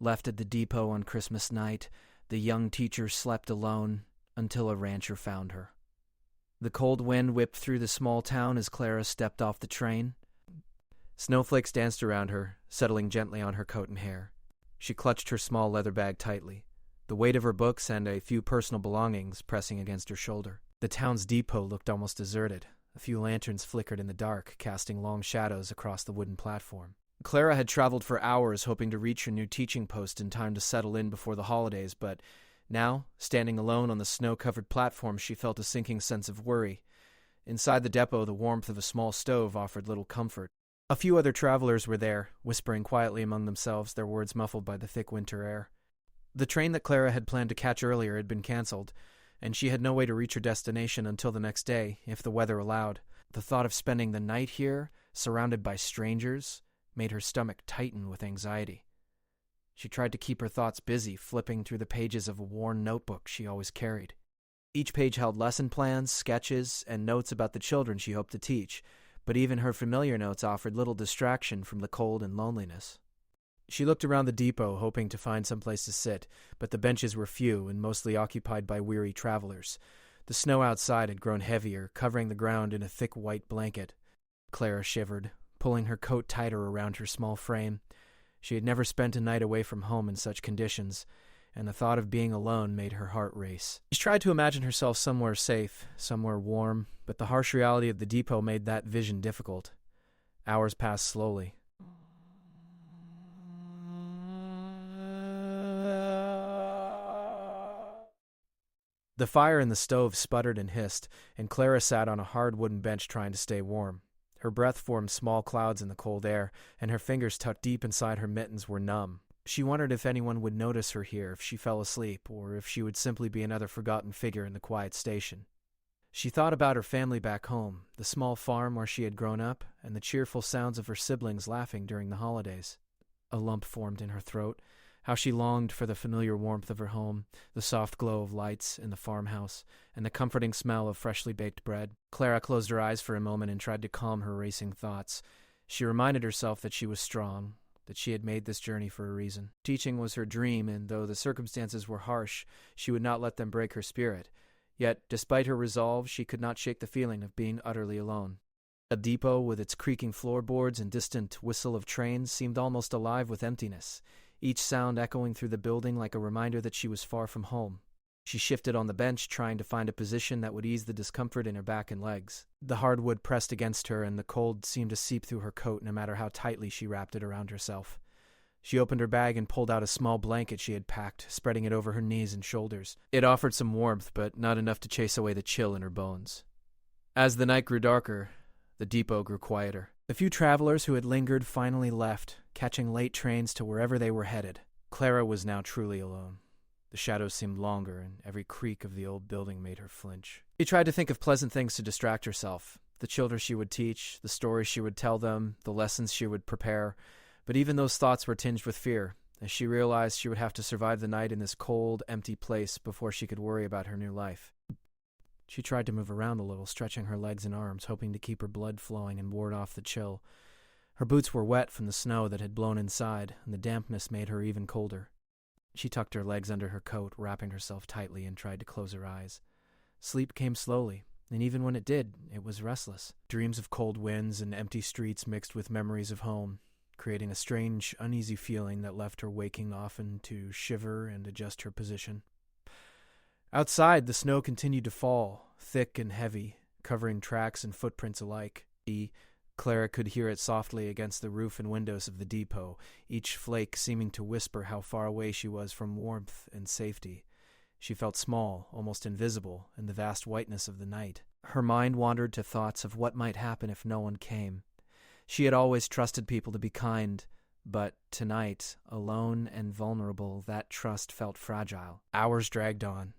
Left at the depot on Christmas night, the young teacher slept alone until a rancher found her. The cold wind whipped through the small town as Clara stepped off the train. Snowflakes danced around her, settling gently on her coat and hair. She clutched her small leather bag tightly, the weight of her books and a few personal belongings pressing against her shoulder. The town's depot looked almost deserted. A few lanterns flickered in the dark, casting long shadows across the wooden platform. Clara had traveled for hours hoping to reach her new teaching post in time to settle in before the holidays, but now, standing alone on the snow-covered platform, she felt a sinking sense of worry. Inside the depot, the warmth of a small stove offered little comfort. A few other travelers were there, whispering quietly among themselves, their words muffled by the thick winter air. The train that Clara had planned to catch earlier had been canceled, and she had no way to reach her destination until the next day, if the weather allowed. The thought of spending the night here, surrounded by strangers, made her stomach tighten with anxiety. She tried to keep her thoughts busy, flipping through the pages of a worn notebook she always carried. Each page held lesson plans, sketches, and notes about the children she hoped to teach, but even her familiar notes offered little distraction from the cold and loneliness. She looked around the depot, hoping to find some place to sit, but the benches were few and mostly occupied by weary travelers. The snow outside had grown heavier, covering the ground in a thick white blanket. Clara shivered, pulling her coat tighter around her small frame. She had never spent a night away from home in such conditions, and the thought of being alone made her heart race. She tried to imagine herself somewhere safe, somewhere warm, but the harsh reality of the depot made that vision difficult. Hours passed slowly. The fire in the stove sputtered and hissed, and Clara sat on a hard wooden bench trying to stay warm. Her breath formed small clouds in the cold air, and her fingers tucked deep inside her mittens were numb. She wondered if anyone would notice her here if she fell asleep, or if she would simply be another forgotten figure in the quiet station. She thought about her family back home, the small farm where she had grown up, and the cheerful sounds of her siblings laughing during the holidays. A lump formed in her throat. How she longed for the familiar warmth of her home, the soft glow of lights in the farmhouse, and the comforting smell of freshly baked bread. Clara closed her eyes for a moment and tried to calm her racing thoughts. She reminded herself that she was strong, that she had made this journey for a reason. Teaching was her dream, and though the circumstances were harsh, she would not let them break her spirit. Yet, despite her resolve, she could not shake the feeling of being utterly alone. A depot with its creaking floorboards and distant whistle of trains seemed almost alive with emptiness, each sound echoing through the building like a reminder that she was far from home. She shifted on the bench, trying to find a position that would ease the discomfort in her back and legs. The hardwood pressed against her, and the cold seemed to seep through her coat no matter how tightly she wrapped it around herself. She opened her bag and pulled out a small blanket she had packed, spreading it over her knees and shoulders. It offered some warmth, but not enough to chase away the chill in her bones. As the night grew darker, the depot grew quieter. The few travelers who had lingered finally left, catching late trains to wherever they were headed. Clara was now truly alone. The shadows seemed longer, and every creak of the old building made her flinch. She tried to think of pleasant things to distract herself, the children she would teach, the stories she would tell them, the lessons she would prepare, but even those thoughts were tinged with fear, as she realized she would have to survive the night in this cold, empty place before she could worry about her new life. She tried to move around a little, stretching her legs and arms, hoping to keep her blood flowing and ward off the chill. Her boots were wet from the snow that had blown inside, and the dampness made her even colder. She tucked her legs under her coat, wrapping herself tightly, and tried to close her eyes. Sleep came slowly, and even when it did, it was restless. Dreams of cold winds and empty streets mixed with memories of home, creating a strange, uneasy feeling that left her waking often to shiver and adjust her position. Outside, the snow continued to fall, thick and heavy, covering tracks and footprints alike. Clara could hear it softly against the roof and windows of the depot, each flake seeming to whisper how far away she was from warmth and safety. She felt small, almost invisible, in the vast whiteness of the night. Her mind wandered to thoughts of what might happen if no one came. She had always trusted people to be kind, but tonight, alone and vulnerable, that trust felt fragile. Hours dragged on.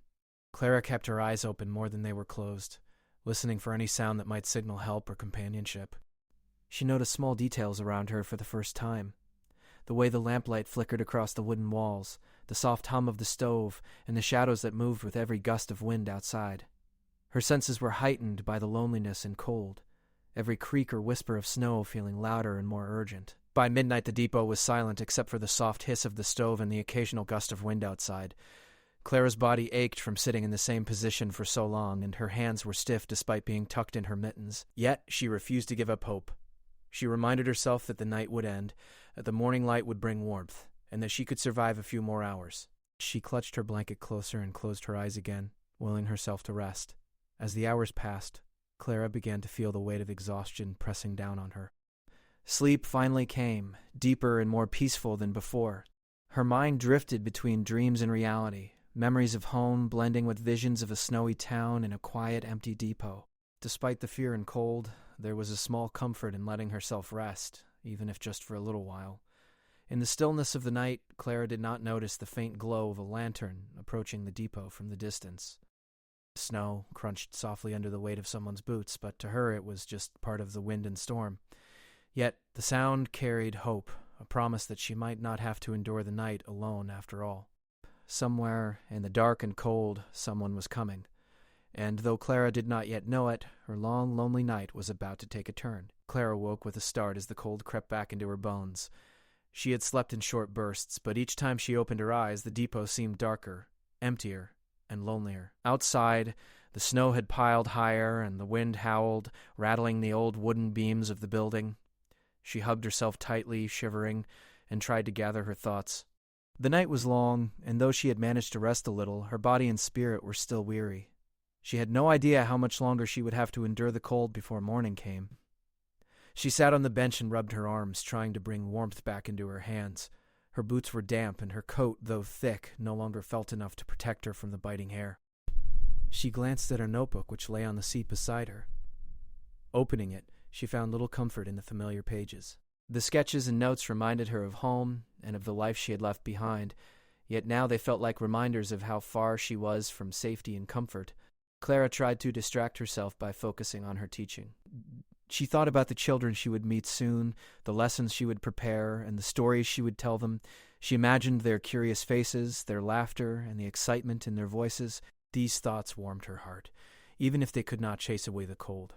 Clara kept her eyes open more than they were closed, listening for any sound that might signal help or companionship. She noticed small details around her for the first time. The way the lamplight flickered across the wooden walls, the soft hum of the stove, and the shadows that moved with every gust of wind outside. Her senses were heightened by the loneliness and cold, every creak or whisper of snow feeling louder and more urgent. By midnight, the depot was silent except for the soft hiss of the stove and the occasional gust of wind outside. Clara's body ached from sitting in the same position for so long, and her hands were stiff despite being tucked in her mittens. Yet she refused to give up hope. She reminded herself that the night would end, that the morning light would bring warmth, and that she could survive a few more hours. She clutched her blanket closer and closed her eyes again, willing herself to rest. As the hours passed, Clara began to feel the weight of exhaustion pressing down on her. Sleep finally came, deeper and more peaceful than before. Her mind drifted between dreams and reality, memories of home blending with visions of a snowy town and a quiet, empty depot. Despite the fear and cold, there was a small comfort in letting herself rest, even if just for a little while. In the stillness of the night, Clara did not notice the faint glow of a lantern approaching the depot from the distance. Snow crunched softly under the weight of someone's boots, but to her it was just part of the wind and storm. Yet the sound carried hope, a promise that she might not have to endure the night alone after all. Somewhere in the dark and cold, someone was coming. And though Clara did not yet know it, her long, lonely night was about to take a turn. Clara woke with a start as the cold crept back into her bones. She had slept in short bursts, but each time she opened her eyes, the depot seemed darker, emptier, and lonelier. Outside, the snow had piled higher, and the wind howled, rattling the old wooden beams of the building. She hugged herself tightly, shivering, and tried to gather her thoughts. The night was long, and though she had managed to rest a little, her body and spirit were still weary. She had no idea how much longer she would have to endure the cold before morning came. She sat on the bench and rubbed her arms, trying to bring warmth back into her hands. Her boots were damp, and her coat, though thick, no longer felt enough to protect her from the biting air. She glanced at her notebook, which lay on the seat beside her. Opening it, she found little comfort in the familiar pages. The sketches and notes reminded her of home and of the life she had left behind, yet now they felt like reminders of how far she was from safety and comfort. Clara tried to distract herself by focusing on her teaching. She thought about the children she would meet soon, the lessons she would prepare, and the stories she would tell them. She imagined their curious faces, their laughter, and the excitement in their voices. These thoughts warmed her heart, even if they could not chase away the cold.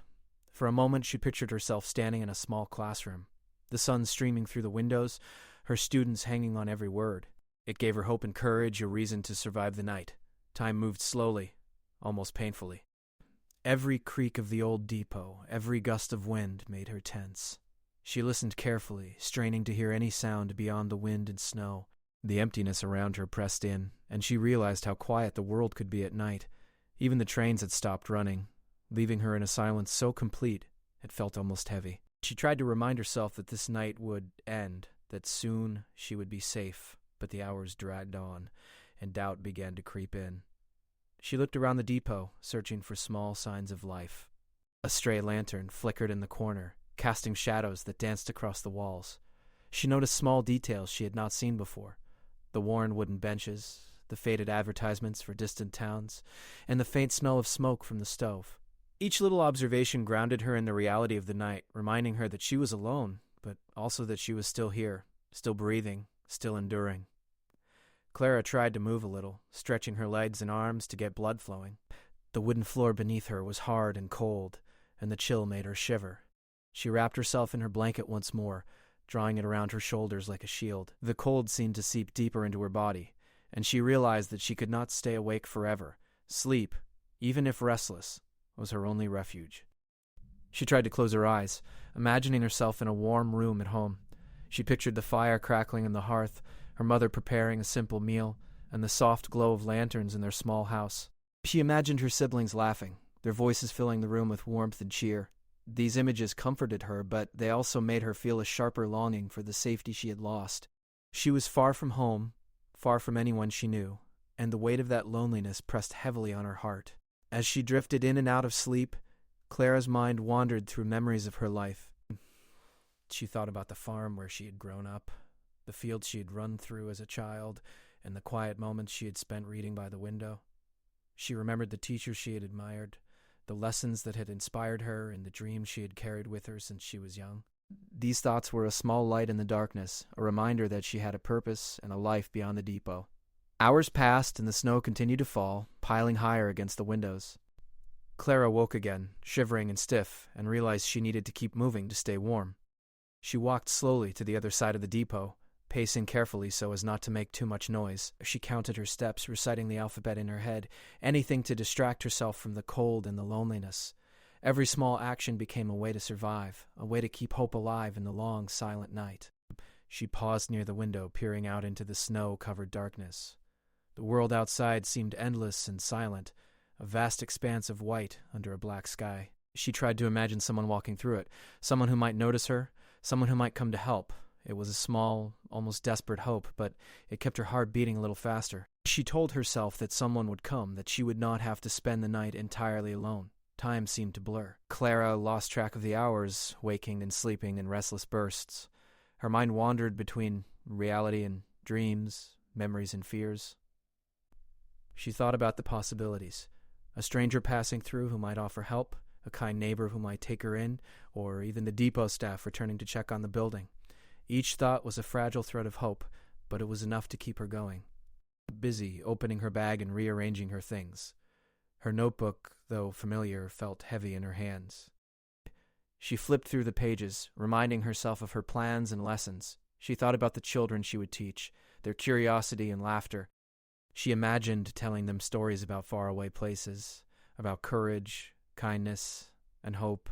For a moment she pictured herself standing in a small classroom, the sun streaming through the windows, her students hanging on every word. It gave her hope and courage, a reason to survive the night. Time moved slowly, almost painfully. Every creak of the old depot, every gust of wind made her tense. She listened carefully, straining to hear any sound beyond the wind and snow. The emptiness around her pressed in, and she realized how quiet the world could be at night. Even the trains had stopped running, leaving her in a silence so complete it felt almost heavy. She tried to remind herself that this night would end, that soon she would be safe, but the hours dragged on, and doubt began to creep in. She looked around the depot, searching for small signs of life. A stray lantern flickered in the corner, casting shadows that danced across the walls. She noticed small details she had not seen before: the worn wooden benches, the faded advertisements for distant towns, and the faint smell of smoke from the stove. Each little observation grounded her in the reality of the night, reminding her that she was alone, but also that she was still here, still breathing, still enduring. Clara tried to move a little, stretching her legs and arms to get blood flowing. The wooden floor beneath her was hard and cold, and the chill made her shiver. She wrapped herself in her blanket once more, drawing it around her shoulders like a shield. The cold seemed to seep deeper into her body, and she realized that she could not stay awake forever. Sleep, even if restless, was her only refuge. She tried to close her eyes, imagining herself in a warm room at home. She pictured the fire crackling in the hearth, her mother preparing a simple meal, and the soft glow of lanterns in their small house. She imagined her siblings laughing, their voices filling the room with warmth and cheer. These images comforted her, but they also made her feel a sharper longing for the safety she had lost. She was far from home, far from anyone she knew, and the weight of that loneliness pressed heavily on her heart. As she drifted in and out of sleep, Clara's mind wandered through memories of her life. She thought about the farm where she had grown up, the fields she had run through as a child, and the quiet moments she had spent reading by the window. She remembered the teachers she had admired, the lessons that had inspired her, and the dreams she had carried with her since she was young. These thoughts were a small light in the darkness, a reminder that she had a purpose and a life beyond the depot. Hours passed, and the snow continued to fall, piling higher against the windows. Clara woke again, shivering and stiff, and realized she needed to keep moving to stay warm. She walked slowly to the other side of the depot, pacing carefully so as not to make too much noise. She counted her steps, reciting the alphabet in her head, anything to distract herself from the cold and the loneliness. Every small action became a way to survive, a way to keep hope alive in the long, silent night. She paused near the window, peering out into the snow-covered darkness. The world outside seemed endless and silent, a vast expanse of white under a black sky. She tried to imagine someone walking through it, someone who might notice her, someone who might come to help. It was a small, almost desperate hope, but it kept her heart beating a little faster. She told herself that someone would come, that she would not have to spend the night entirely alone. Time seemed to blur. Clara lost track of the hours, waking and sleeping in restless bursts. Her mind wandered between reality and dreams, memories and fears. She thought about the possibilities. A stranger passing through who might offer help, a kind neighbor who might take her in, or even the depot staff returning to check on the building. Each thought was a fragile thread of hope, but it was enough to keep her going. Busy, opening her bag and rearranging her things. Her notebook, though familiar, felt heavy in her hands. She flipped through the pages, reminding herself of her plans and lessons. She thought about the children she would teach, their curiosity and laughter. She imagined telling them stories about faraway places, about courage, kindness, and hope.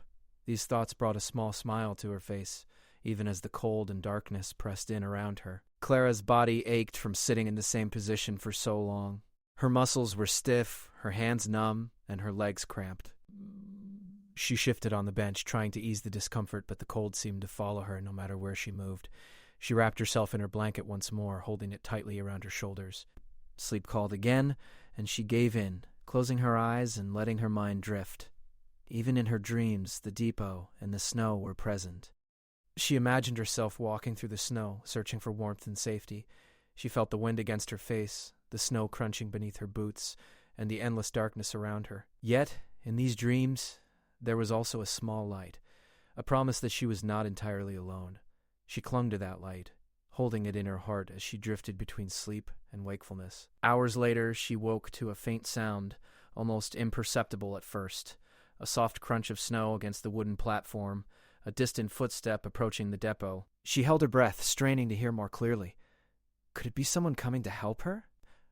These thoughts brought a small smile to her face, even as the cold and darkness pressed in around her. Clara's body ached from sitting in the same position for so long. Her muscles were stiff, her hands numb, and her legs cramped. She shifted on the bench, trying to ease the discomfort, but the cold seemed to follow her no matter where she moved. She wrapped herself in her blanket once more, holding it tightly around her shoulders. Sleep called again, and she gave in, closing her eyes and letting her mind drift. Even in her dreams, the depot and the snow were present. She imagined herself walking through the snow, searching for warmth and safety. She felt the wind against her face, the snow crunching beneath her boots, and the endless darkness around her. Yet, in these dreams, there was also a small light, a promise that she was not entirely alone. She clung to that light, holding it in her heart as she drifted between sleep and wakefulness. Hours later, she woke to a faint sound, almost imperceptible at first, a soft crunch of snow against the wooden platform, a distant footstep approaching the depot. She held her breath, straining to hear more clearly. Could it be someone coming to help her?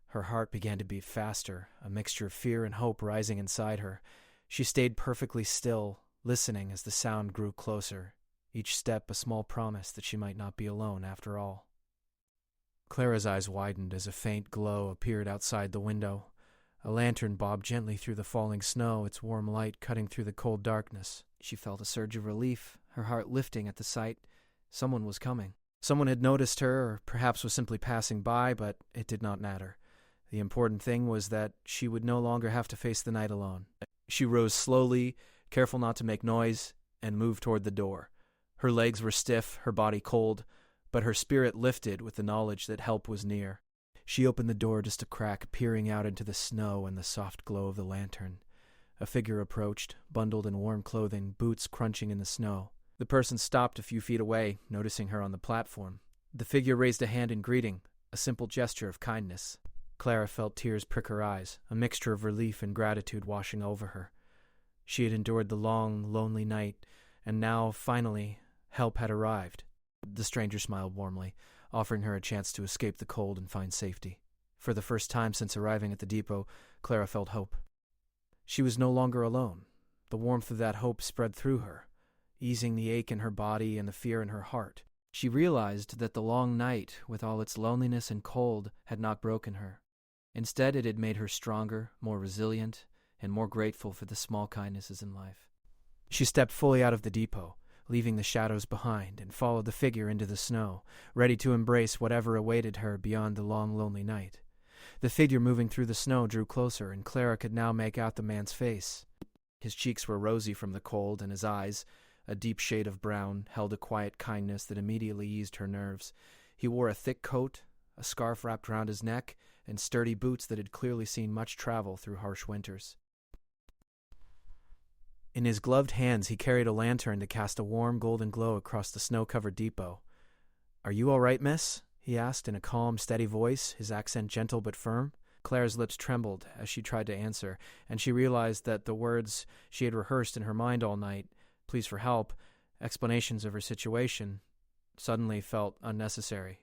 Her heart began to beat faster, a mixture of fear and hope rising inside her. She stayed perfectly still, listening as the sound grew closer, each step a small promise that she might not be alone after all. Clara's eyes widened as a faint glow appeared outside the window. A lantern bobbed gently through the falling snow, its warm light cutting through the cold darkness. She felt a surge of relief, her heart lifting at the sight. Someone was coming. Someone had noticed her, or perhaps was simply passing by, but it did not matter. The important thing was that she would no longer have to face the night alone. She rose slowly, careful not to make noise, and moved toward the door. Her legs were stiff, her body cold, but her spirit lifted with the knowledge that help was near. She opened the door just a crack, peering out into the snow and the soft glow of the lantern. A figure approached, bundled in warm clothing, boots crunching in the snow. The person stopped a few feet away, noticing her on the platform. The figure raised a hand in greeting, a simple gesture of kindness. Clara felt tears prick her eyes, a mixture of relief and gratitude washing over her. She had endured the long, lonely night, and now, finally, help had arrived. The stranger smiled warmly, offering her a chance to escape the cold and find safety. For the first time since arriving at the depot, Clara felt hope. She was no longer alone. The warmth of that hope spread through her, easing the ache in her body and the fear in her heart. She realized that the long night, with all its loneliness and cold, had not broken her. Instead, it had made her stronger, more resilient, and more grateful for the small kindnesses in life. She stepped fully out of the depot, leaving the shadows behind, and followed the figure into the snow, ready to embrace whatever awaited her beyond the long, lonely night. The figure moving through the snow drew closer, and Clara could now make out the man's face. His cheeks were rosy from the cold, and his eyes, a deep shade of brown, held a quiet kindness that immediately eased her nerves. He wore a thick coat, a scarf wrapped around his neck, and sturdy boots that had clearly seen much travel through harsh winters. In his gloved hands he carried a lantern to cast a warm golden glow across the snow-covered depot. "Are you all right, miss?" he asked in a calm, steady voice, his accent gentle but firm. Clara's lips trembled as she tried to answer, and she realized that the words she had rehearsed in her mind all night, pleas for help, explanations of her situation, suddenly felt unnecessary.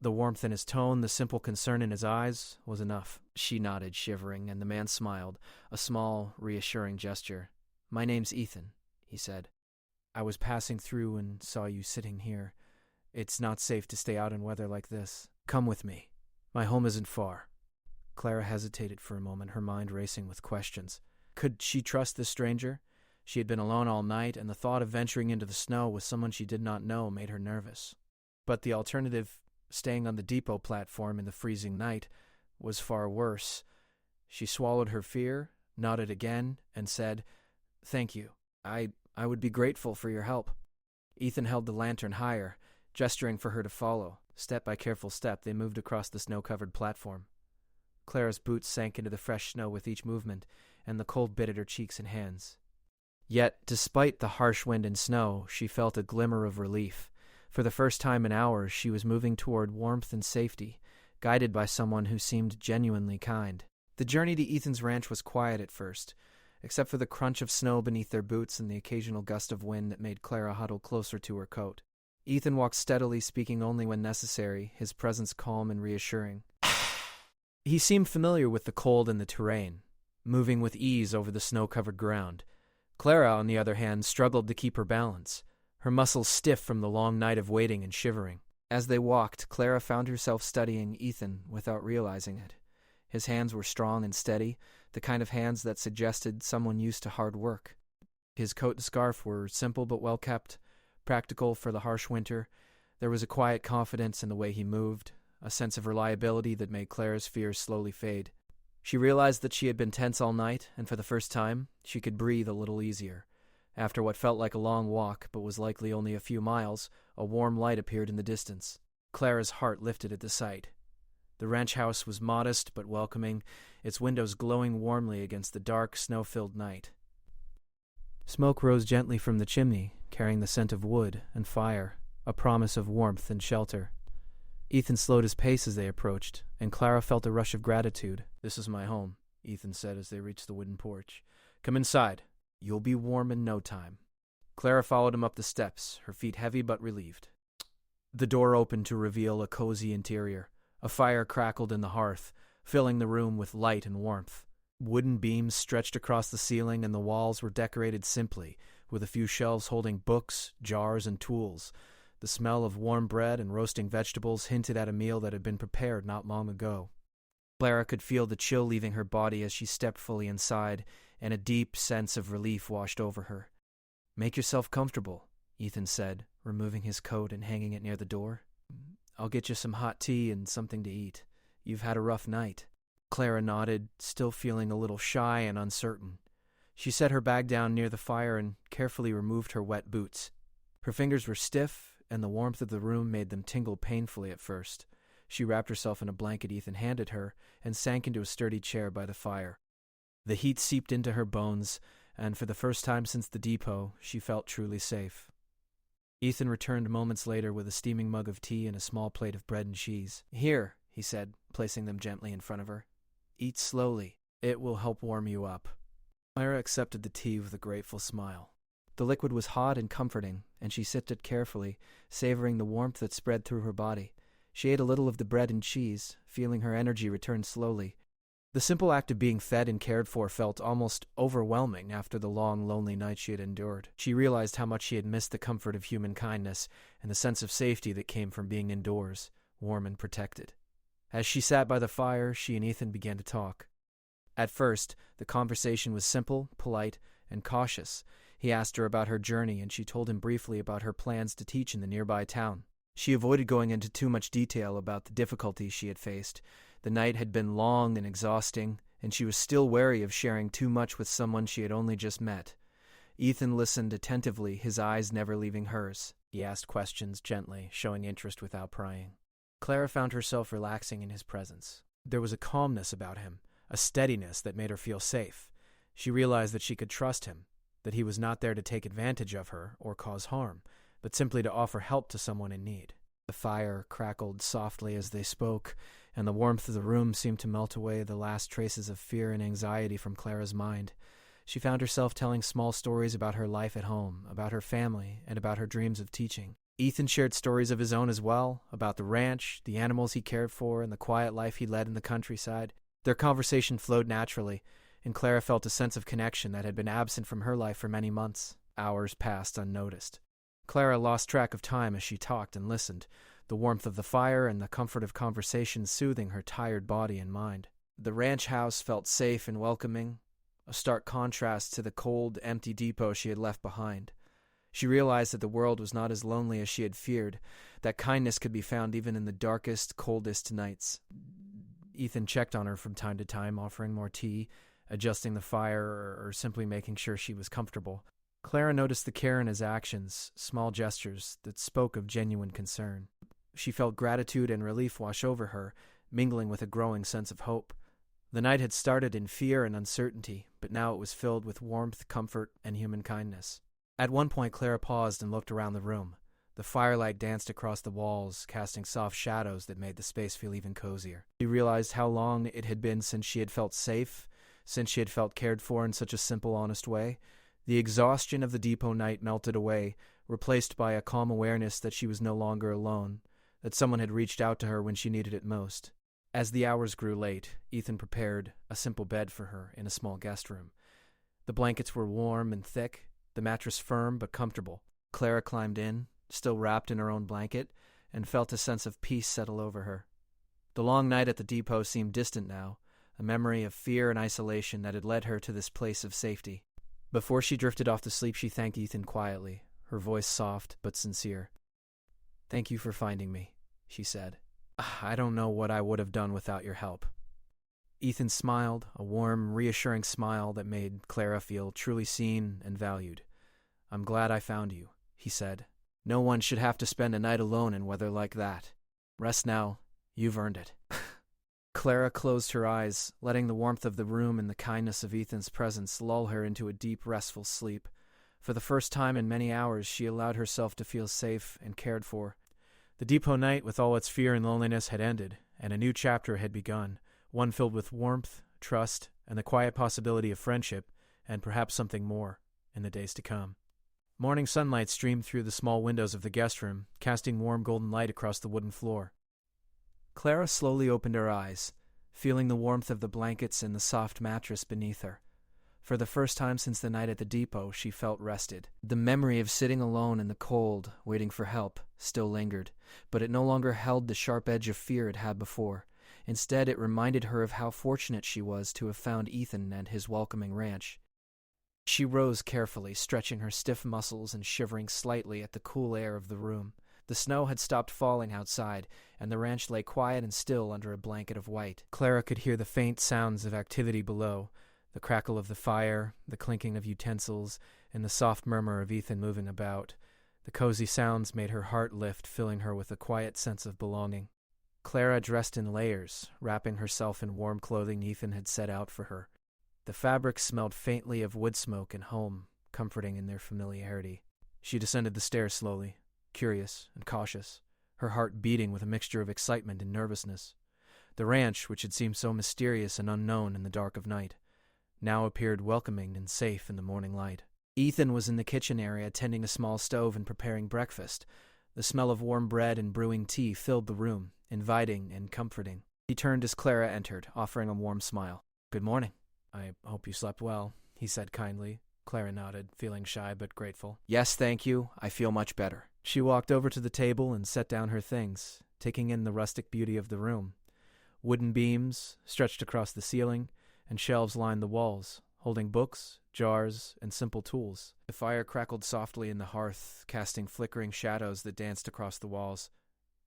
The warmth in his tone, the simple concern in his eyes, was enough. She nodded, shivering, and the man smiled, a small, reassuring gesture. "My name's Ethan," he said. "I was passing through and saw you sitting here. It's not safe to stay out in weather like this. Come with me. My home isn't far." Clara hesitated for a moment, her mind racing with questions. Could she trust this stranger? She had been alone all night, and the thought of venturing into the snow with someone she did not know made her nervous. But the alternative, staying on the depot platform in the freezing night, was far worse. She swallowed her fear, nodded again, and said, "Thank you. I would be grateful for your help." Ethan held the lantern higher, gesturing for her to follow. Step by careful step, they moved across the snow-covered platform. Clara's boots sank into the fresh snow with each movement, and the cold bit at her cheeks and hands. Yet, despite the harsh wind and snow, she felt a glimmer of relief. For the first time in hours, she was moving toward warmth and safety, guided by someone who seemed genuinely kind. The journey to Ethan's ranch was quiet at first, except for the crunch of snow beneath their boots and the occasional gust of wind that made Clara huddle closer to her coat. Ethan walked steadily, speaking only when necessary, his presence calm and reassuring. He seemed familiar with the cold and the terrain, moving with ease over the snow-covered ground. Clara, on the other hand, struggled to keep her balance, her muscles stiff from the long night of waiting and shivering. As they walked, Clara found herself studying Ethan without realizing it. His hands were strong and steady, the kind of hands that suggested someone used to hard work. His coat and scarf were simple but well-kept, practical for the harsh winter. There was a quiet confidence in the way he moved, a sense of reliability that made Clara's fears slowly fade. She realized that she had been tense all night, and for the first time, she could breathe a little easier. After what felt like a long walk, but was likely only a few miles, a warm light appeared in the distance. Clara's heart lifted at the sight. The ranch house was modest but welcoming, its windows glowing warmly against the dark, snow-filled night. Smoke rose gently from the chimney, carrying the scent of wood and fire, a promise of warmth and shelter. Ethan slowed his pace as they approached, and Clara felt a rush of gratitude. "This is my home," Ethan said as they reached the wooden porch. "Come inside. You'll be warm in no time." Clara followed him up the steps, her feet heavy but relieved. The door opened to reveal a cozy interior. A fire crackled in the hearth, filling the room with light and warmth. Wooden beams stretched across the ceiling, and the walls were decorated simply, with a few shelves holding books, jars, and tools. The smell of warm bread and roasting vegetables hinted at a meal that had been prepared not long ago. Clara could feel the chill leaving her body as she stepped fully inside, and a deep sense of relief washed over her. "Make yourself comfortable," Ethan said, removing his coat and hanging it near the door. "I'll get you some hot tea and something to eat. You've had a rough night." Clara nodded, still feeling a little shy and uncertain. She set her bag down near the fire and carefully removed her wet boots. Her fingers were stiff, and the warmth of the room made them tingle painfully at first. She wrapped herself in a blanket Ethan handed her and sank into a sturdy chair by the fire. The heat seeped into her bones, and for the first time since the depot, she felt truly safe. Ethan returned moments later with a steaming mug of tea and a small plate of bread and cheese. "Here," he said, placing them gently in front of her. "Eat slowly. It will help warm you up." Clara accepted the tea with a grateful smile. The liquid was hot and comforting, and she sipped it carefully, savoring the warmth that spread through her body. She ate a little of the bread and cheese, feeling her energy return slowly. The simple act of being fed and cared for felt almost overwhelming after the long, lonely night she had endured. She realized how much she had missed the comfort of human kindness and the sense of safety that came from being indoors, warm and protected. As she sat by the fire, she and Ethan began to talk. At first, the conversation was simple, polite, and cautious. He asked her about her journey, and she told him briefly about her plans to teach in the nearby town. She avoided going into too much detail about the difficulties she had faced. The night had been long and exhausting, and she was still wary of sharing too much with someone she had only just met. Ethan listened attentively, his eyes never leaving hers. He asked questions gently, showing interest without prying. Clara found herself relaxing in his presence. There was a calmness about him, a steadiness that made her feel safe. She realized that she could trust him, that he was not there to take advantage of her or cause harm, but simply to offer help to someone in need. The fire crackled softly as they spoke, and the warmth of the room seemed to melt away the last traces of fear and anxiety from Clara's mind. She found herself telling small stories about her life at home, about her family, and about her dreams of teaching. Ethan shared stories of his own as well, about the ranch, the animals he cared for, and the quiet life he led in the countryside. Their conversation flowed naturally, and Clara felt a sense of connection that had been absent from her life for many months. Hours passed unnoticed. Clara lost track of time as she talked and listened, the warmth of the fire and the comfort of conversation soothing her tired body and mind. The ranch house felt safe and welcoming, a stark contrast to the cold, empty depot she had left behind. She realized that the world was not as lonely as she had feared, that kindness could be found even in the darkest, coldest nights. Ethan checked on her from time to time, offering more tea, adjusting the fire, or simply making sure she was comfortable. Clara noticed the care in his actions, small gestures that spoke of genuine concern. She felt gratitude and relief wash over her, mingling with a growing sense of hope. The night had started in fear and uncertainty, but now it was filled with warmth, comfort, and human kindness. At one point, Clara paused and looked around the room. The firelight danced across the walls, casting soft shadows that made the space feel even cozier. She realized how long it had been since she had felt safe, since she had felt cared for in such a simple, honest way. The exhaustion of the depot night melted away, replaced by a calm awareness that she was no longer alone, that someone had reached out to her when she needed it most. As the hours grew late, Ethan prepared a simple bed for her in a small guest room. The blankets were warm and thick, the mattress firm but comfortable. Clara climbed in, still wrapped in her own blanket, and felt a sense of peace settle over her. The long night at the depot seemed distant now, a memory of fear and isolation that had led her to this place of safety. Before she drifted off to sleep, she thanked Ethan quietly, her voice soft but sincere. "Thank you for finding me," she said. "I don't know what I would have done without your help." Ethan smiled, a warm, reassuring smile that made Clara feel truly seen and valued. "I'm glad I found you," he said. "No one should have to spend a night alone in weather like that. Rest now. You've earned it." Clara closed her eyes, letting the warmth of the room and the kindness of Ethan's presence lull her into a deep, restful sleep. For the first time in many hours, she allowed herself to feel safe and cared for. The depot night, with all its fear and loneliness, had ended, and a new chapter had begun, one filled with warmth, trust, and the quiet possibility of friendship, and perhaps something more, in the days to come. Morning sunlight streamed through the small windows of the guest room, casting warm golden light across the wooden floor. Clara slowly opened her eyes, feeling the warmth of the blankets and the soft mattress beneath her. For the first time since the night at the depot, she felt rested. The memory of sitting alone in the cold, waiting for help, still lingered, but it no longer held the sharp edge of fear it had before. Instead, it reminded her of how fortunate she was to have found Ethan and his welcoming ranch. She rose carefully, stretching her stiff muscles and shivering slightly at the cool air of the room. The snow had stopped falling outside, and the ranch lay quiet and still under a blanket of white. Clara could hear the faint sounds of activity below, the crackle of the fire, the clinking of utensils, and the soft murmur of Ethan moving about. The cozy sounds made her heart lift, filling her with a quiet sense of belonging. Clara dressed in layers, wrapping herself in warm clothing Ethan had set out for her. The fabric smelled faintly of wood smoke and home, comforting in their familiarity. She descended the stairs slowly, curious and cautious, her heart beating with a mixture of excitement and nervousness. The ranch, which had seemed so mysterious and unknown in the dark of night, now appeared welcoming and safe in the morning light. Ethan was in the kitchen area tending a small stove and preparing breakfast. The smell of warm bread and brewing tea filled the room, inviting and comforting. He turned as Clara entered, offering a warm smile. "Good morning. I hope you slept well," he said kindly. Clara nodded, feeling shy but grateful. "Yes, thank you. I feel much better." She walked over to the table and set down her things, taking in the rustic beauty of the room. Wooden beams stretched across the ceiling, and shelves lined the walls, holding books, jars, and simple tools. The fire crackled softly in the hearth, casting flickering shadows that danced across the walls.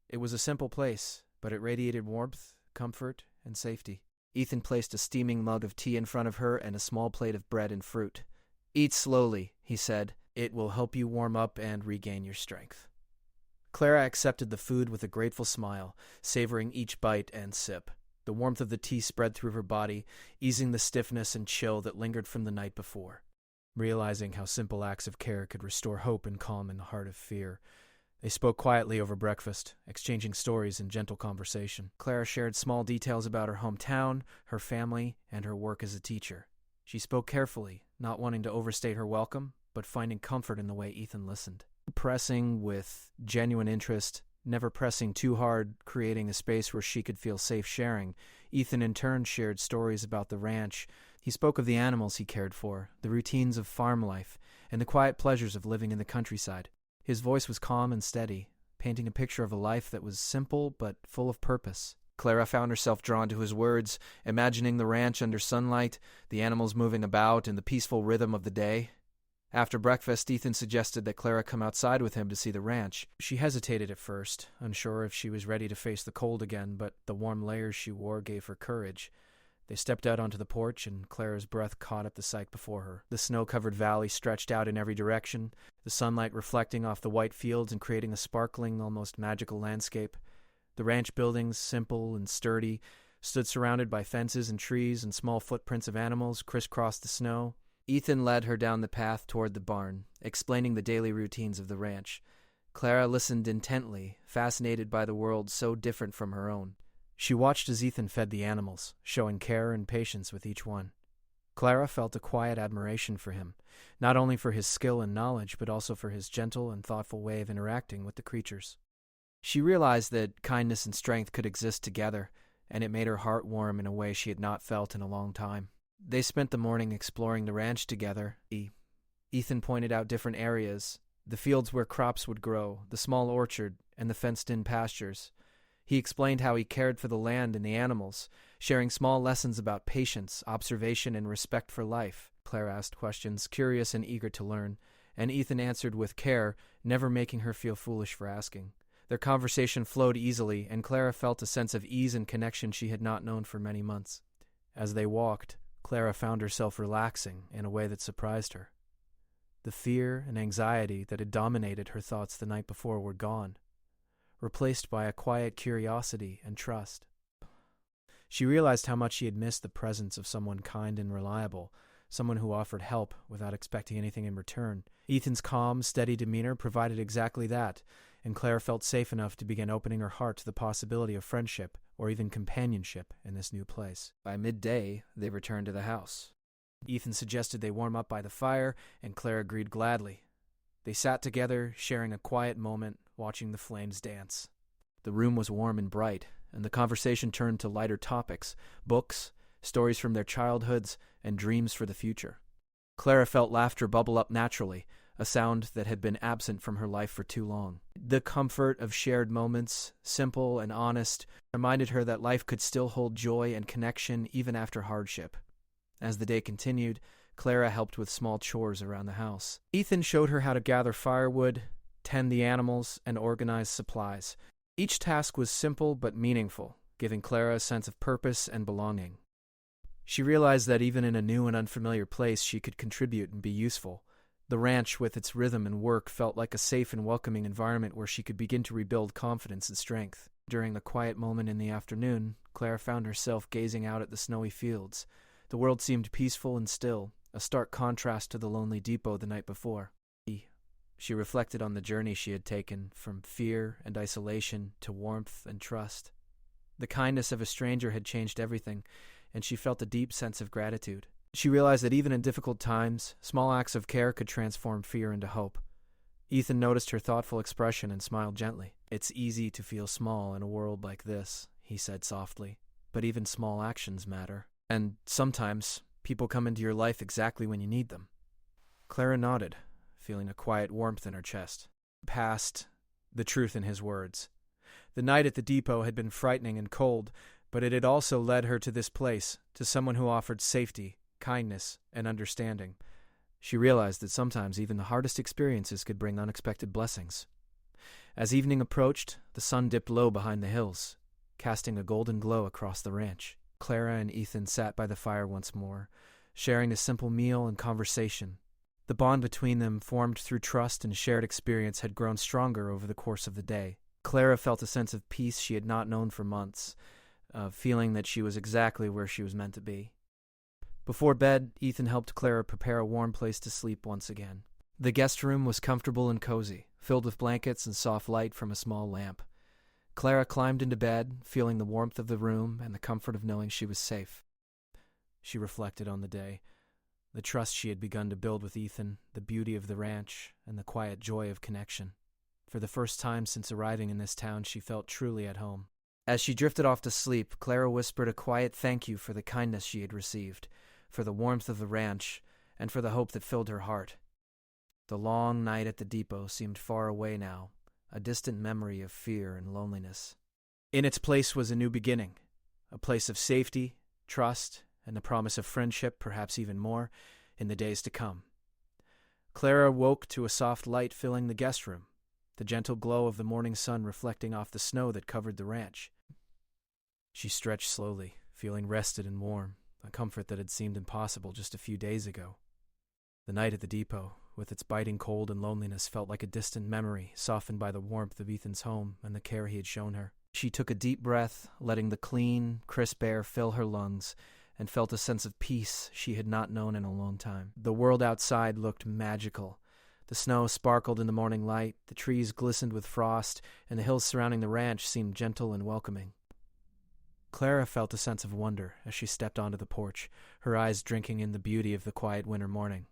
It was a simple place, but it radiated warmth, comfort, and safety. Ethan placed a steaming mug of tea in front of her and a small plate of bread and fruit. "Eat slowly," he said. "It will help you warm up and regain your strength." Clara accepted the food with a grateful smile, savoring each bite and sip. The warmth of the tea spread through her body, easing the stiffness and chill that lingered from the night before. Realizing how simple acts of care could restore hope and calm in the heart of fear, they spoke quietly over breakfast, exchanging stories and gentle conversation. Clara shared small details about her hometown, her family, and her work as a teacher. She spoke carefully, not wanting to overstate her welcome, but finding comfort in the way Ethan listened. pressing with genuine interest, never pressing too hard, creating a space where she could feel safe sharing. Ethan in turn shared stories about the ranch. He spoke of the animals he cared for, the routines of farm life, and the quiet pleasures of living in the countryside. His voice was calm and steady, painting a picture of a life that was simple but full of purpose. Clara found herself drawn to his words, imagining the ranch under sunlight, the animals moving about, and the peaceful rhythm of the day. After breakfast, Ethan suggested that Clara come outside with him to see the ranch. She hesitated at first, unsure if she was ready to face the cold again, but the warm layers she wore gave her courage. They stepped out onto the porch, and Clara's breath caught at the sight before her. The snow-covered valley stretched out in every direction, the sunlight reflecting off the white fields and creating a sparkling, almost magical landscape. The ranch buildings, simple and sturdy, stood surrounded by fences and trees, and small footprints of animals crisscrossed the snow. Ethan led her down the path toward the barn, explaining the daily routines of the ranch. Clara listened intently, fascinated by the world so different from her own. She watched as Ethan fed the animals, showing care and patience with each one. Clara felt a quiet admiration for him, not only for his skill and knowledge, but also for his gentle and thoughtful way of interacting with the creatures. She realized that kindness and strength could exist together, and it made her heart warm in a way she had not felt in a long time. They spent the morning exploring the ranch together. Ethan pointed out different areas, the fields where crops would grow, the small orchard, and the fenced-in pastures. He explained how he cared for the land and the animals, sharing small lessons about patience, observation, and respect for life. Clara asked questions, curious and eager to learn, and Ethan answered with care, never making her feel foolish for asking. Their conversation flowed easily, and Clara felt a sense of ease and connection she had not known for many months. As they walked, Clara found herself relaxing in a way that surprised her. The fear and anxiety that had dominated her thoughts the night before were gone, replaced by a quiet curiosity and trust. She realized how much she had missed the presence of someone kind and reliable, someone who offered help without expecting anything in return. Ethan's calm, steady demeanor provided exactly that, and Claire felt safe enough to begin opening her heart to the possibility of friendship or even companionship in this new place. By midday, they returned to the house. Ethan suggested they warm up by the fire, and Claire agreed gladly. They sat together, sharing a quiet moment, watching the flames dance. The room was warm and bright, and the conversation turned to lighter topics, books, stories from their childhoods, and dreams for the future. Clara felt laughter bubble up naturally, a sound that had been absent from her life for too long. The comfort of shared moments, simple and honest, reminded her that life could still hold joy and connection even after hardship. As the day continued, Clara helped with small chores around the house. Ethan showed her how to gather firewood, tend the animals, and organize supplies. Each task was simple but meaningful, giving Clara a sense of purpose and belonging. She realized that even in a new and unfamiliar place, she could contribute and be useful. The ranch, with its rhythm and work, felt like a safe and welcoming environment where she could begin to rebuild confidence and strength. During the quiet moment in the afternoon, Clara found herself gazing out at the snowy fields. The world seemed peaceful and still, a stark contrast to the lonely depot the night before. She reflected on the journey she had taken, from fear and isolation to warmth and trust. The kindness of a stranger had changed everything, and she felt a deep sense of gratitude. She realized that even in difficult times, small acts of care could transform fear into hope. Ethan noticed her thoughtful expression and smiled gently. "It's easy to feel small in a world like this," he said softly, "but even small actions matter. And sometimes, people come into your life exactly when you need them." Clara nodded, feeling a quiet warmth in her chest. Past the truth in his words. The night at the depot had been frightening and cold, but it had also led her to this place, to someone who offered safety, kindness, and understanding. She realized that sometimes even the hardest experiences could bring unexpected blessings. As evening approached, the sun dipped low behind the hills, casting a golden glow across the ranch. Clara and Ethan sat by the fire once more, sharing a simple meal and conversation. The bond between them, formed through trust and shared experience, had grown stronger over the course of the day. Clara felt a sense of peace she had not known for months, a feeling that she was exactly where she was meant to be. Before bed, Ethan helped Clara prepare a warm place to sleep once again. The guest room was comfortable and cozy, filled with blankets and soft light from a small lamp. Clara climbed into bed, feeling the warmth of the room and the comfort of knowing she was safe. She reflected on the day. the trust she had begun to build with Ethan, the beauty of the ranch, and the quiet joy of connection. For the first time since arriving in this town, she felt truly at home. As she drifted off to sleep, Clara whispered a quiet thank you for the kindness she had received, for the warmth of the ranch, and for the hope that filled her heart. The long night at the depot seemed far away now, a distant memory of fear and loneliness. In its place was a new beginning, a place of safety, trust, and the promise of friendship, perhaps even more, in the days to come. Clara woke to a soft light filling the guest room, the gentle glow of the morning sun reflecting off the snow that covered the ranch. She stretched slowly, feeling rested and warm, a comfort that had seemed impossible just a few days ago. The night at the depot, with its biting cold and loneliness, felt like a distant memory, softened by the warmth of Ethan's home and the care he had shown her. She took a deep breath, letting the clean, crisp air fill her lungs, and felt a sense of peace she had not known in a long time. The world outside looked magical. The snow sparkled in the morning light, the trees glistened with frost, and the hills surrounding the ranch seemed gentle and welcoming. Clara felt a sense of wonder as she stepped onto the porch, her eyes drinking in the beauty of the quiet winter morning.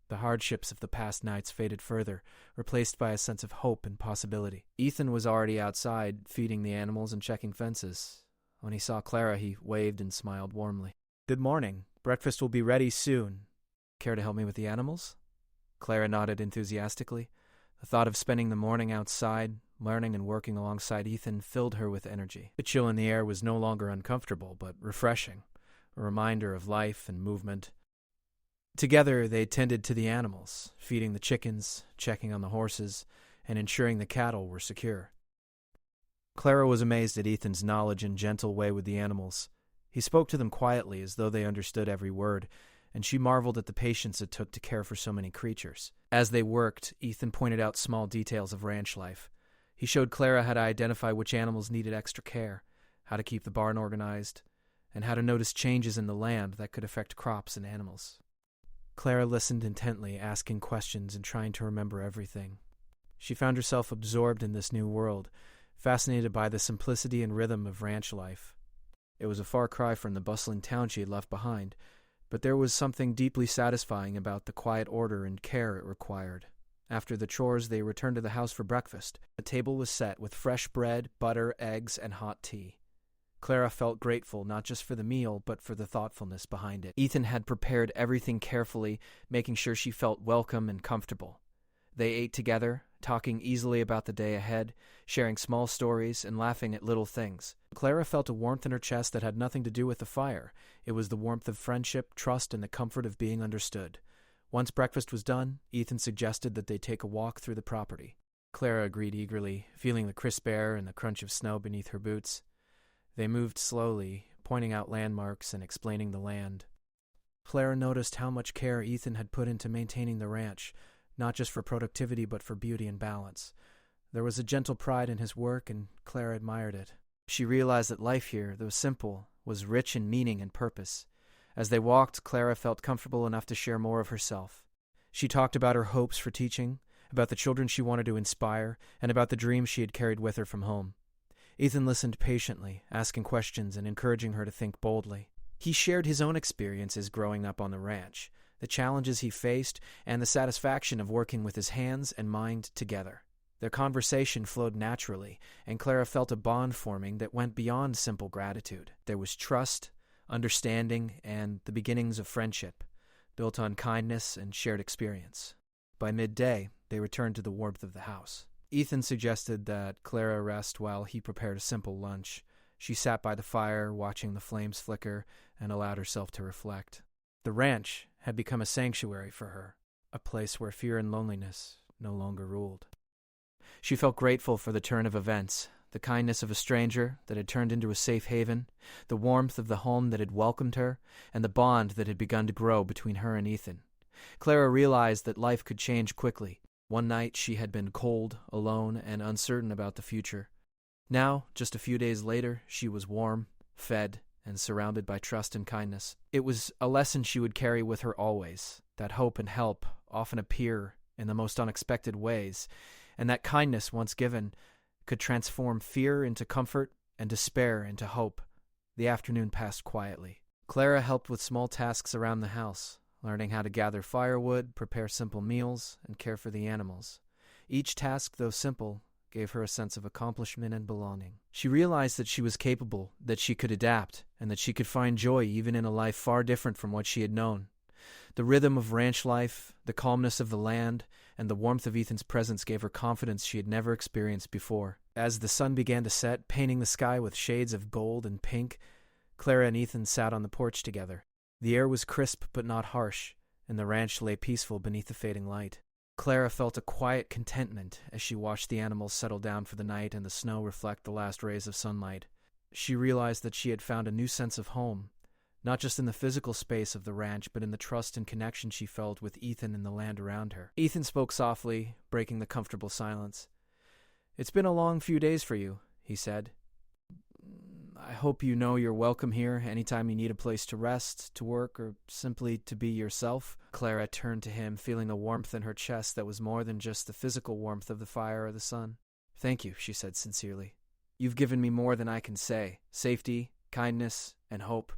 The hardships of the past nights faded further, replaced by a sense of hope and possibility. Ethan was already outside, feeding the animals and checking fences. When he saw Clara, he waved and smiled warmly. "Good morning. Breakfast will be ready soon. Care to help me with the animals?" Clara nodded enthusiastically. The thought of spending the morning outside, learning and working alongside Ethan, filled her with energy. The chill in the air was no longer uncomfortable, but refreshing, a reminder of life and movement. Together, they tended to the animals, feeding the chickens, checking on the horses, and ensuring the cattle were secure. Clara was amazed at Ethan's knowledge and gentle way with the animals. He spoke to them quietly as though they understood every word, and she marveled at the patience it took to care for so many creatures. As they worked, Ethan pointed out small details of ranch life. He showed Clara how to identify which animals needed extra care, how to keep the barn organized, and how to notice changes in the land that could affect crops and animals. Clara listened intently, asking questions and trying to remember everything. She found herself absorbed in this new world, fascinated by the simplicity and rhythm of ranch life. It was a far cry from the bustling town she had left behind, but there was something deeply satisfying about the quiet order and care it required. After the chores, they returned to the house for breakfast. A table was set with fresh bread, butter, eggs, and hot tea. Clara felt grateful not just for the meal, but for the thoughtfulness behind it. Ethan had prepared everything carefully, making sure she felt welcome and comfortable. They ate together, talking easily about the day ahead, sharing small stories, and laughing at little things. Clara felt a warmth in her chest that had nothing to do with the fire. It was the warmth of friendship, trust, and the comfort of being understood. Once breakfast was done, Ethan suggested that they take a walk through the property. Clara agreed eagerly, feeling the crisp air and the crunch of snow beneath her boots. They moved slowly, pointing out landmarks and explaining the land. Clara noticed how much care Ethan had put into maintaining the ranch, not just for productivity but for beauty and balance. There was a gentle pride in his work, and Clara admired it. She realized that life here, though simple, was rich in meaning and purpose. As they walked, Clara felt comfortable enough to share more of herself. She talked about her hopes for teaching, about the children she wanted to inspire, and about the dreams she had carried with her from home. Ethan listened patiently, asking questions and encouraging her to think boldly. He shared his own experiences growing up on the ranch, the challenges he faced, and the satisfaction of working with his hands and mind together. Their conversation flowed naturally, and Clara felt a bond forming that went beyond simple gratitude. There was trust, understanding, and the beginnings of friendship, built on kindness and shared experience. By midday, they returned to the warmth of the house. Ethan suggested that Clara rest while he prepared a simple lunch. She sat by the fire, watching the flames flicker, and allowed herself to reflect. The ranch had become a sanctuary for her, a place where fear and loneliness no longer ruled. She felt grateful for the turn of events, the kindness of a stranger that had turned into a safe haven, the warmth of the home that had welcomed her, and the bond that had begun to grow between her and Ethan. Clara realized that life could change quickly. One night she had been cold, alone, and uncertain about the future. Now, just a few days later, she was warm, fed, and surrounded by trust and kindness. It was a lesson she would carry with her always, that hope and help often appear in the most unexpected ways, and that kindness, once given, could transform fear into comfort and despair into hope. The afternoon passed quietly. Clara helped with small tasks around the house, learning how to gather firewood, prepare simple meals, and care for the animals. Each task, though simple, gave her a sense of accomplishment and belonging. She realized that she was capable, that she could adapt, and that she could find joy even in a life far different from what she had known. The rhythm of ranch life, the calmness of the land, and the warmth of Ethan's presence gave her confidence she had never experienced before. As the sun began to set, painting the sky with shades of gold and pink, Clara and Ethan sat on the porch together. The air was crisp but not harsh, and the ranch lay peaceful beneath the fading light. Clara felt a quiet contentment as she watched the animals settle down for the night and the snow reflect the last rays of sunlight. She realized that she had found a new sense of home, not just in the physical space of the ranch, but in the trust and connection she felt with Ethan and the land around her. Ethan spoke softly, breaking the comfortable silence. "It's been a long few days for you," he said. "I hope you know you're welcome here anytime you need a place to rest, to work, or simply to be yourself." Clara turned to him, feeling a warmth in her chest that was more than just the physical warmth of the fire or the sun. "Thank you," she said sincerely. "You've given me more than I can say. Safety, kindness, and hope.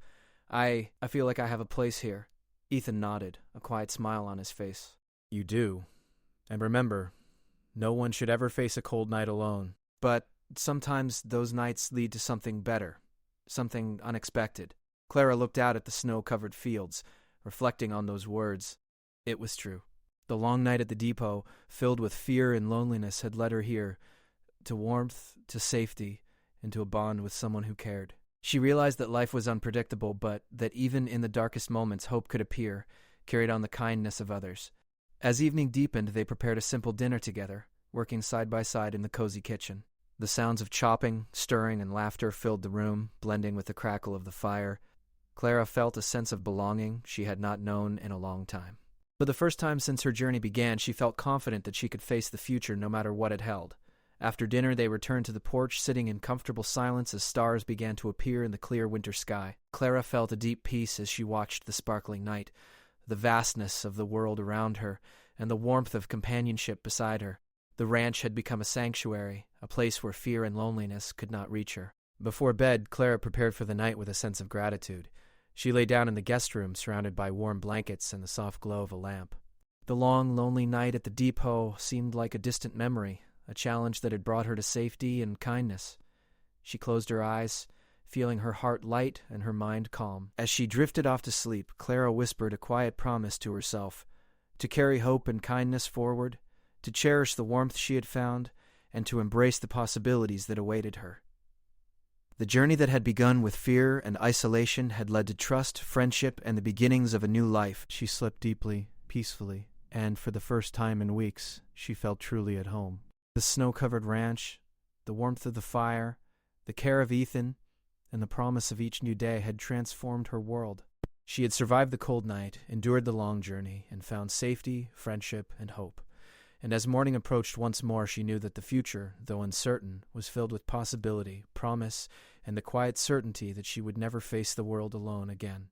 I feel like I have a place here." Ethan nodded, a quiet smile on his face. "You do. And remember, no one should ever face a cold night alone. But sometimes those nights lead to something better, something unexpected." Clara looked out at the snow-covered fields, reflecting on those words. It was true. The long night at the depot, filled with fear and loneliness, had led her here, to warmth, to safety, and to a bond with someone who cared. She realized that life was unpredictable, but that even in the darkest moments hope could appear, carried on the kindness of others. As evening deepened, they prepared a simple dinner together, working side by side in the cozy kitchen. The sounds of chopping, stirring, and laughter filled the room, blending with the crackle of the fire. Clara felt a sense of belonging she had not known in a long time. For the first time since her journey began, she felt confident that she could face the future no matter what it held. After dinner, they returned to the porch, sitting in comfortable silence as stars began to appear in the clear winter sky. Clara felt a deep peace as she watched the sparkling night, the vastness of the world around her, and the warmth of companionship beside her. The ranch had become a sanctuary, a place where fear and loneliness could not reach her. Before bed, Clara prepared for the night with a sense of gratitude. She lay down in the guest room, surrounded by warm blankets and the soft glow of a lamp. The long, lonely night at the depot seemed like a distant memory, a challenge that had brought her to safety and kindness. She closed her eyes, feeling her heart light and her mind calm. As she drifted off to sleep, Clara whispered a quiet promise to herself, to carry hope and kindness forward, to cherish the warmth she had found, and to embrace the possibilities that awaited her. The journey that had begun with fear and isolation had led to trust, friendship, and the beginnings of a new life. She slept deeply, peacefully, and for the first time in weeks, she felt truly at home. The snow-covered ranch, the warmth of the fire, the care of Ethan, and the promise of each new day had transformed her world. She had survived the cold night, endured the long journey, and found safety, friendship, and hope. And as morning approached once more, she knew that the future, though uncertain, was filled with possibility, promise, and the quiet certainty that she would never face the world alone again.